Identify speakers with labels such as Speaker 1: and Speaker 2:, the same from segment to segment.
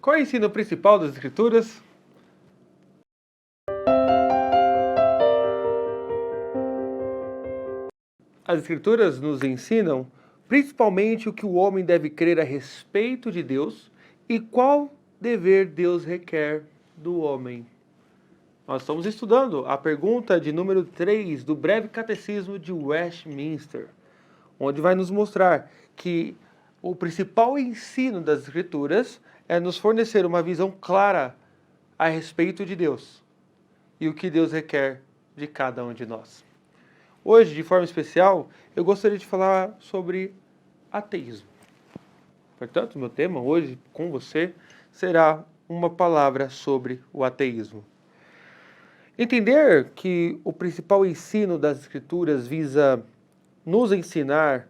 Speaker 1: Qual é o ensino principal das Escrituras? As Escrituras nos ensinam principalmente o que o homem deve crer a respeito de Deus e qual dever Deus requer do homem. Nós estamos estudando a pergunta de número 3 do Breve Catecismo de Westminster, onde vai nos mostrar que o principal ensino das Escrituras é nos fornecer uma visão clara a respeito de Deus e o que Deus requer de cada um de nós. Hoje, de forma especial, eu gostaria de falar sobre ateísmo. Portanto, meu tema hoje com você será uma palavra sobre o ateísmo. Entender que o principal ensino das Escrituras visa nos ensinar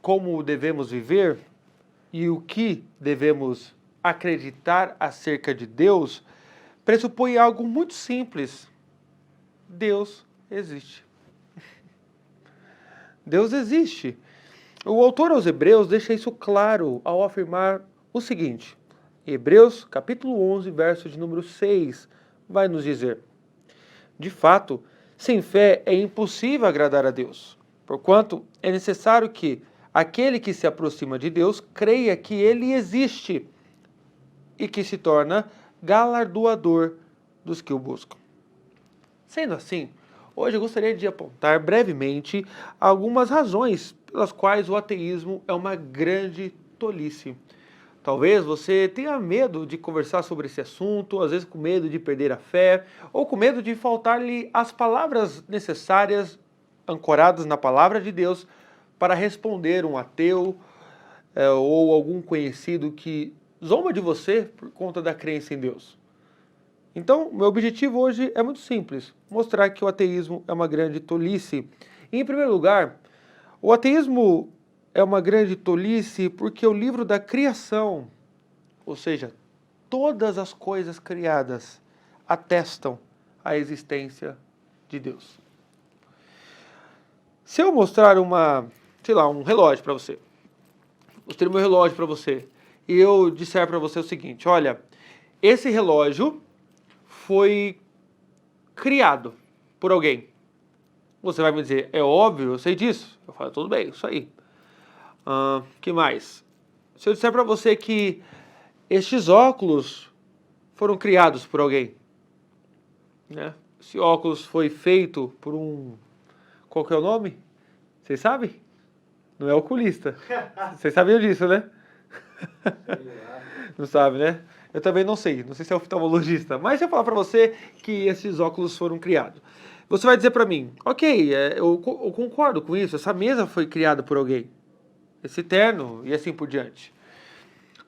Speaker 1: como devemos viver e o que devemos acreditar acerca de Deus, pressupõe algo muito simples. Deus existe. Deus existe. O autor aos Hebreus deixa isso claro ao afirmar o seguinte. Hebreus, capítulo 11, verso de número 6, vai nos dizer: de fato, sem fé é impossível agradar a Deus, porquanto é necessário que aquele que se aproxima de Deus creia que Ele existe e que se torna galardoador dos que o buscam. Sendo assim, hoje eu gostaria de apontar brevemente algumas razões pelas quais o ateísmo é uma grande tolice. Talvez você tenha medo de conversar sobre esse assunto, às vezes com medo de perder a fé, ou com medo de faltar-lhe as palavras necessárias, ancoradas na palavra de Deus, para responder um ateu ou algum conhecido que zomba de você por conta da crença em Deus. Então, meu objetivo hoje é muito simples, mostrar que o ateísmo é uma grande tolice. E, em primeiro lugar, o ateísmo é uma grande tolice porque o livro da criação, ou seja, todas as coisas criadas, atestam a existência de Deus. Se eu mostrar um relógio para você, mostrei meu relógio para você, e eu disser para você o seguinte, olha, esse relógio foi criado por alguém. Você vai me dizer, é óbvio, eu sei disso. Eu falo, tudo bem, isso aí. Que mais? Se eu disser para você que estes óculos foram criados por alguém, né? Esse óculos foi feito por um... Qual que é o nome? Vocês sabem? Não é oculista. Vocês sabiam disso, né? Não sabe, né? Eu também não sei se é oftalmologista, mas se eu falar para você que esses óculos foram criados, você vai dizer para mim, ok, eu concordo com isso, essa mesa foi criada por alguém, esse terno e assim por diante.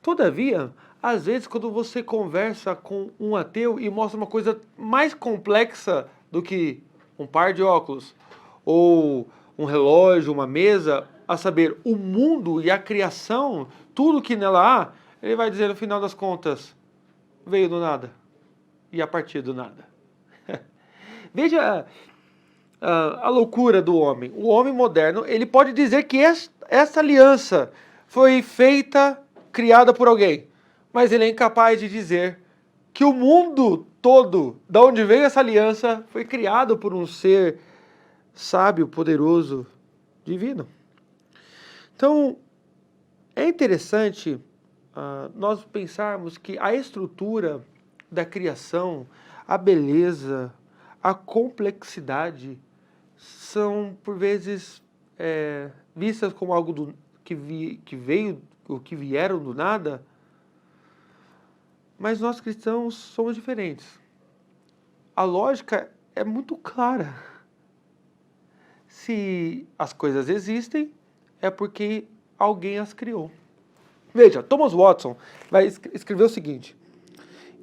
Speaker 1: Todavia, às vezes quando você conversa com um ateu e mostra uma coisa mais complexa do que um par de óculos, ou um relógio, uma mesa, a saber, o mundo e a criação, tudo que nela há, ele vai dizer no final das contas, veio do nada e a partir do nada. Veja a loucura do homem. O homem moderno, ele pode dizer que essa aliança foi feita, criada por alguém, mas ele é incapaz de dizer que o mundo todo, da onde veio essa aliança, foi criado por um ser sábio, poderoso, divino. Então, é interessante nós pensarmos que a estrutura da criação, a beleza, a complexidade são, por vezes, vistas como algo que veio, ou que vieram do nada, mas nós cristãos somos diferentes. A lógica é muito clara. Se as coisas existem, é porque alguém as criou. Veja, Thomas Watson vai escrever o seguinte: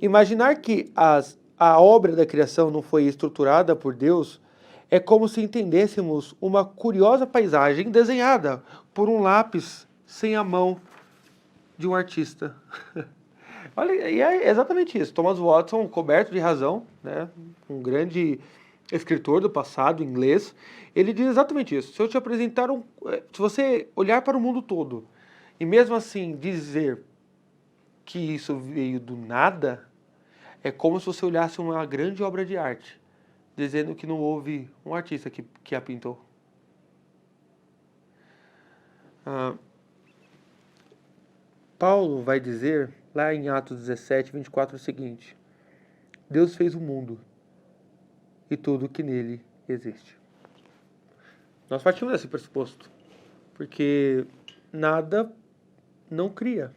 Speaker 1: imaginar que a obra da criação não foi estruturada por Deus é como se entendêssemos uma curiosa paisagem desenhada por um lápis sem a mão de um artista. Olha, e é exatamente isso. Thomas Watson, coberto de razão, né, um grande escritor do passado inglês, ele diz exatamente isso. Se eu te apresentar se você olhar para o mundo todo e mesmo assim dizer que isso veio do nada, é como se você olhasse uma grande obra de arte, dizendo que não houve um artista que a pintou. Paulo vai dizer, lá em Atos 17, 24, o seguinte: Deus fez o mundo e tudo que nele existe. Nós partimos desse pressuposto, porque nada não cria.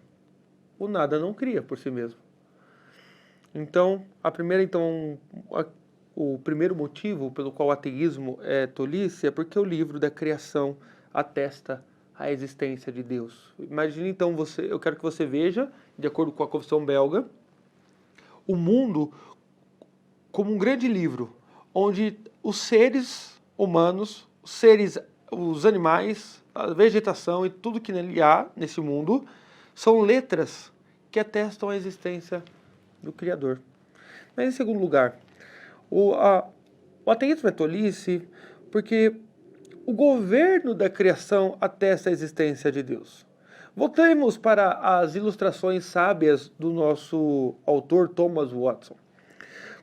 Speaker 1: O nada não cria por si mesmo. Então, o primeiro motivo pelo qual o ateísmo é tolice é porque o livro da criação atesta a existência de Deus. Imagine então eu quero que você veja, de acordo com a Confissão Belga, o mundo como um grande livro, onde os seres humanos, os animais, a vegetação e tudo que nele há nesse mundo são letras que atestam a existência do Criador. Mas, em segundo lugar, o ateísmo é tolice porque o governo da criação atesta a existência de Deus. Voltemos para as ilustrações sábias do nosso autor Thomas Watson.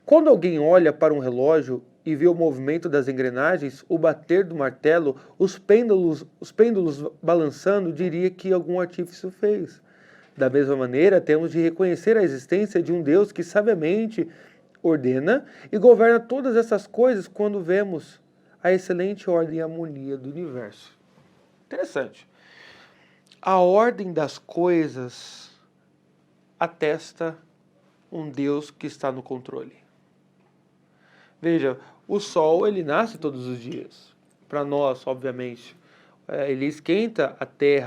Speaker 1: Quando alguém olha para um relógio e vê o movimento das engrenagens, o bater do martelo, os pêndulos balançando, diria que algum artífice fez. Da mesma maneira, temos de reconhecer a existência de um Deus que sabiamente ordena e governa todas essas coisas quando vemos a excelente ordem e harmonia do universo. Interessante. A ordem das coisas atesta um Deus que está no controle. Veja, o sol ele nasce todos os dias. Para nós, obviamente, ele esquenta a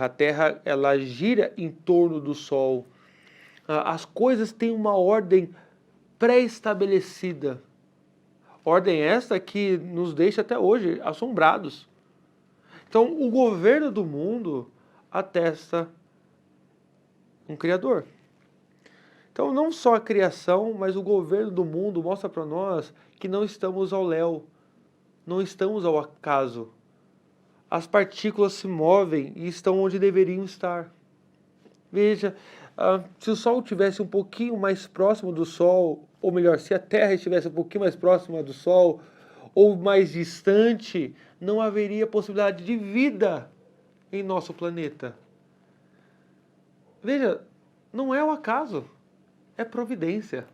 Speaker 1: terra ela gira em torno do sol. As coisas têm uma ordem pré-estabelecida. Ordem esta que nos deixa até hoje assombrados. Então, o governo do mundo atesta um Criador. Então, não só a criação, mas o governo do mundo mostra para nós que não estamos ao léu, não estamos ao acaso. As partículas se movem e estão onde deveriam estar. Veja, se o Sol estivesse um pouquinho mais próximo do Sol, ou melhor, se a Terra estivesse um pouquinho mais próxima do Sol, ou mais distante, não haveria possibilidade de vida em nosso planeta. Veja, não é o acaso, é providência,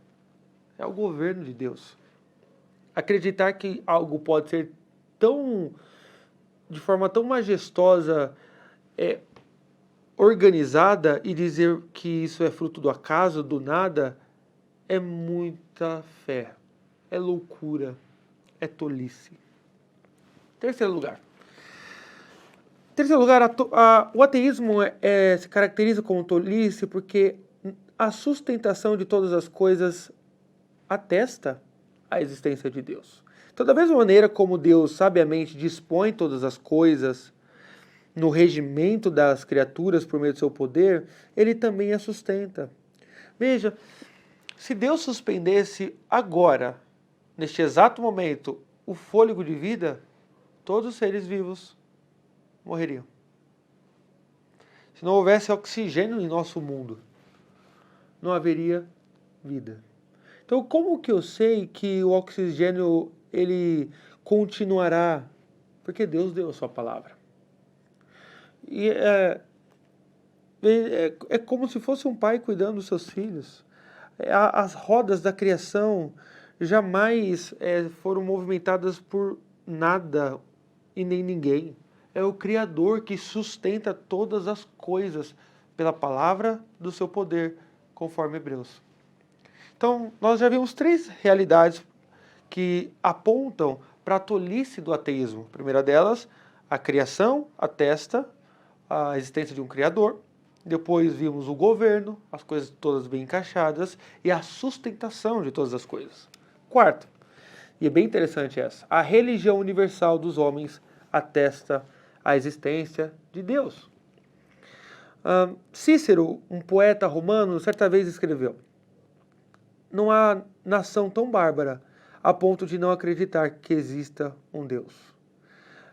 Speaker 1: é o governo de Deus. Acreditar que algo pode ser de forma tão majestosa, organizada, e dizer que isso é fruto do acaso, do nada, é muita fé, é loucura, é tolice. Terceiro lugar, o ateísmo se caracteriza como tolice porque a sustentação de todas as coisas atesta a existência de Deus. Então, da mesma maneira como Deus sabiamente dispõe todas as coisas no regimento das criaturas por meio do seu poder, ele também as sustenta. Veja, se Deus suspendesse agora, neste exato momento, o fôlego de vida, todos os seres vivos morreriam. Se não houvesse oxigênio em nosso mundo, não haveria vida. Então, como que eu sei que o oxigênio ele continuará? Porque Deus deu a sua palavra. E é como se fosse um pai cuidando dos seus filhos. As rodas da criação jamais foram movimentadas por nada e nem ninguém. É o Criador que sustenta todas as coisas pela palavra do seu poder, conforme Hebreus. Então, nós já vimos 3 realidades que apontam para a tolice do ateísmo. A primeira delas, a criação atesta a existência de um Criador. Depois vimos o governo, as coisas todas bem encaixadas, e a sustentação de todas as coisas. Quarto, e é bem interessante essa, a religião universal dos homens atesta a existência de Deus. Cícero, um poeta romano, certa vez escreveu: não há nação tão bárbara a ponto de não acreditar que exista um Deus.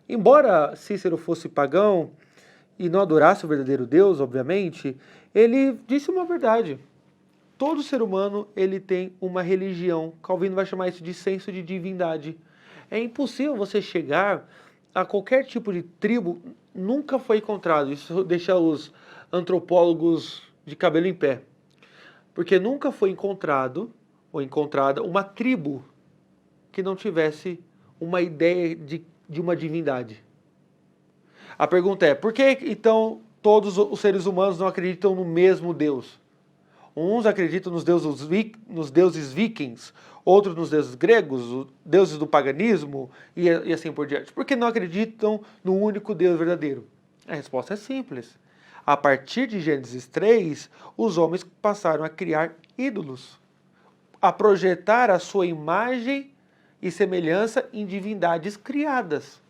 Speaker 1: Embora Cícero fosse pagão e não adorasse o verdadeiro Deus, obviamente, ele disse uma verdade. Todo ser humano ele tem uma religião. Calvino vai chamar isso de senso de divindade. É impossível você chegar a qualquer tipo de tribo, nunca foi encontrado. Isso deixa os antropólogos de cabelo em pé. Porque nunca foi encontrado ou encontrada uma tribo que não tivesse uma ideia de uma divindade. A pergunta é, por que então todos os seres humanos não acreditam no mesmo Deus? Uns acreditam nos deuses vikings, outros nos deuses gregos, os deuses do paganismo e assim por diante. Por que não acreditam no único Deus verdadeiro? A resposta é simples. A partir de Gênesis 3, os homens passaram a criar ídolos, a projetar a sua imagem e semelhança em divindades criadas.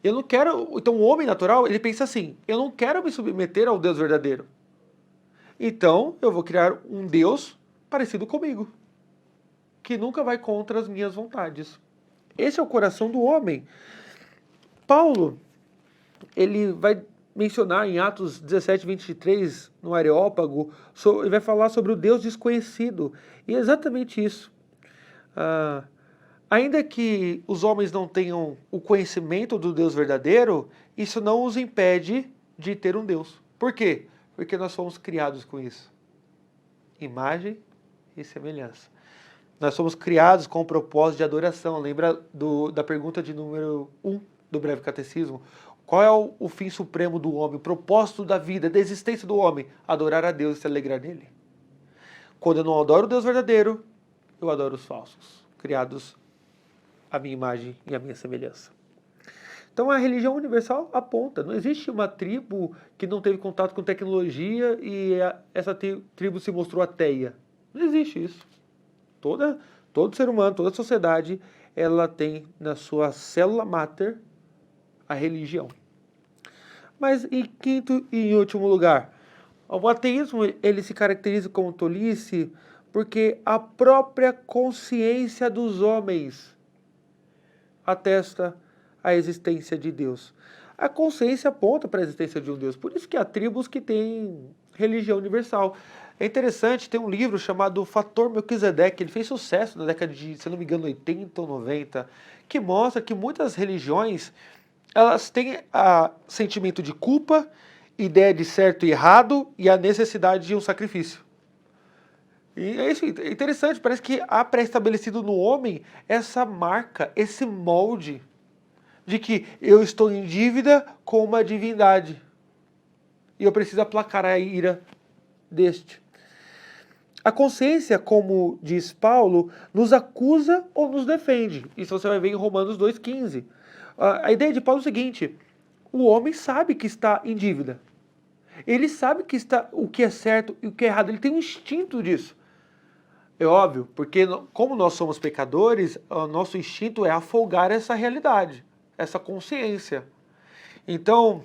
Speaker 1: Eu não quero. Então, o homem natural, ele pensa assim: eu não quero me submeter ao Deus verdadeiro. Então, eu vou criar um Deus parecido comigo, que nunca vai contra as minhas vontades. Esse é o coração do homem. Paulo, ele vai mencionar em Atos 17, 23, no Areópago, ele vai falar sobre o Deus desconhecido. E é exatamente isso. Ainda que os homens não tenham o conhecimento do Deus verdadeiro, isso não os impede de ter um Deus. Por quê? Porque nós fomos criados com isso. Imagem e semelhança. Nós somos criados com o propósito de adoração. Lembra da pergunta de número 1 do Breve Catecismo? Qual é o fim supremo do homem, o propósito da vida, da existência do homem? Adorar a Deus e se alegrar nele. Quando eu não adoro o Deus verdadeiro, eu adoro os falsos, criados à minha imagem e à minha semelhança. Então a religião universal aponta, não existe uma tribo que não teve contato com tecnologia e essa tribo se mostrou ateia. Não existe isso. Todo ser humano, toda sociedade, ela tem na sua célula máter a religião. Mas em quinto e em último lugar, o ateísmo ele se caracteriza como tolice porque a própria consciência dos homens atesta a existência de Deus. A consciência aponta para a existência de um Deus. Por isso que há tribos que têm religião universal. É interessante, tem um livro chamado Fator Melquisedeque, ele fez sucesso na década de, se não me engano, 80 ou 90, que mostra que muitas religiões, elas têm sentimento de culpa, ideia de certo e errado e a necessidade de um sacrifício. E é isso, é interessante, parece que há pré-estabelecido no homem essa marca, esse molde de que eu estou em dívida com uma divindade e eu preciso aplacar a ira deste. A consciência, como diz Paulo, nos acusa ou nos defende. Isso você vai ver em Romanos 2,15. A ideia de Paulo é o seguinte: o homem sabe que está em dívida. Ele sabe que está o que é certo e o que é errado. Ele tem um instinto disso. É óbvio, porque como nós somos pecadores, o nosso instinto é afogar essa realidade, essa consciência. Então,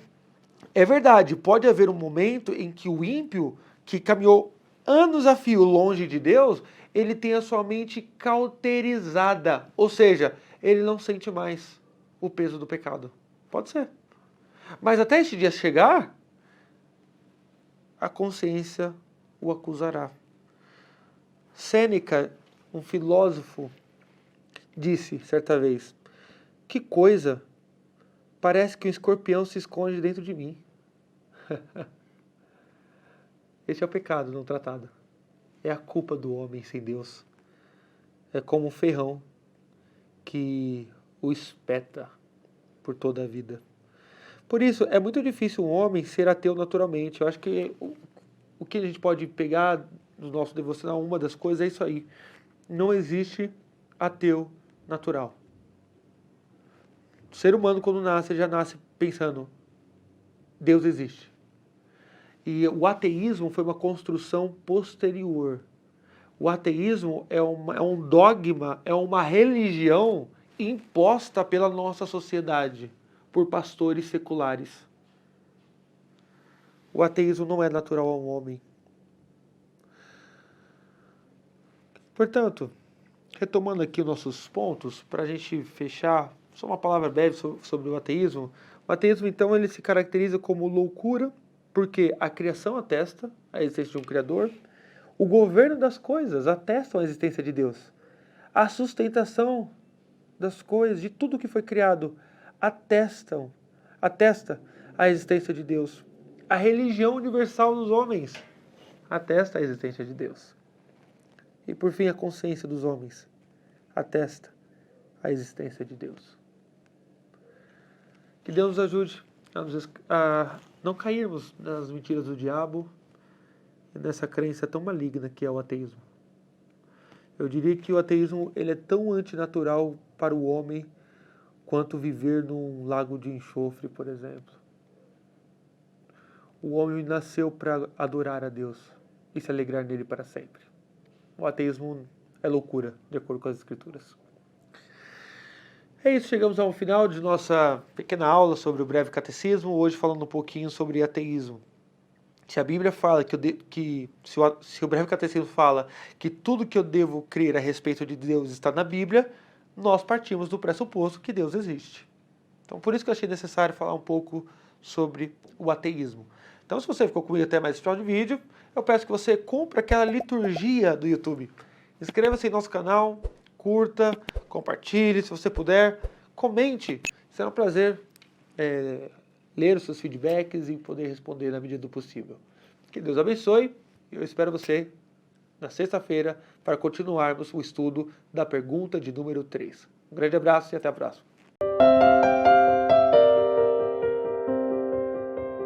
Speaker 1: é verdade, pode haver um momento em que o ímpio, que caminhou anos a fio longe de Deus, ele tem a sua mente cauterizada, ou seja, ele não sente mais o peso do pecado. Pode ser. Mas até esse dia chegar, a consciência o acusará. Sêneca, um filósofo, disse certa vez: que coisa, parece que um escorpião se esconde dentro de mim. Esse é o pecado não tratado. É a culpa do homem sem Deus. É como um ferrão que o espeta por toda a vida. Por isso, é muito difícil um homem ser ateu naturalmente. Eu acho que o que a gente pode pegar no nosso devocional, uma das coisas é isso aí. Não existe ateu natural. O ser humano, quando nasce, já nasce pensando: Deus existe. E o ateísmo foi uma construção posterior. O ateísmo é um dogma, é uma religião imposta pela nossa sociedade, por pastores seculares. O ateísmo não é natural ao homem. Portanto, retomando aqui os nossos pontos, para a gente fechar, só uma palavra breve sobre o ateísmo. O ateísmo, então, ele se caracteriza como loucura, porque a criação atesta a existência de um Criador. O governo das coisas atestam a existência de Deus. A sustentação das coisas, de tudo que foi criado, atesta a existência de Deus. A religião universal dos homens atesta a existência de Deus. E por fim, a consciência dos homens atesta a existência de Deus. Que Deus nos ajude a não cairmos nas mentiras do diabo e nessa crença tão maligna que é o ateísmo. Eu diria que o ateísmo ele é tão antinatural para o homem quanto viver num lago de enxofre, por exemplo. O homem nasceu para adorar a Deus e se alegrar nele para sempre. O ateísmo é loucura, de acordo com as Escrituras. É isso, chegamos ao final de nossa pequena aula sobre o breve catecismo, hoje falando um pouquinho sobre ateísmo. Se a Bíblia fala se o breve catecismo fala que tudo que eu devo crer a respeito de Deus está na Bíblia, nós partimos do pressuposto que Deus existe. Então, por isso que eu achei necessário falar um pouco sobre o ateísmo. Então, se você ficou comigo até mais esse final de vídeo, eu peço que você compre aquela liturgia do YouTube. Inscreva-se em nosso canal, curta, compartilhe, se você puder, comente. Será um prazer ler os seus feedbacks e poder responder na medida do possível. Que Deus abençoe e eu espero você na sexta-feira para continuarmos o estudo da pergunta de número 3. Um grande abraço e até a próxima.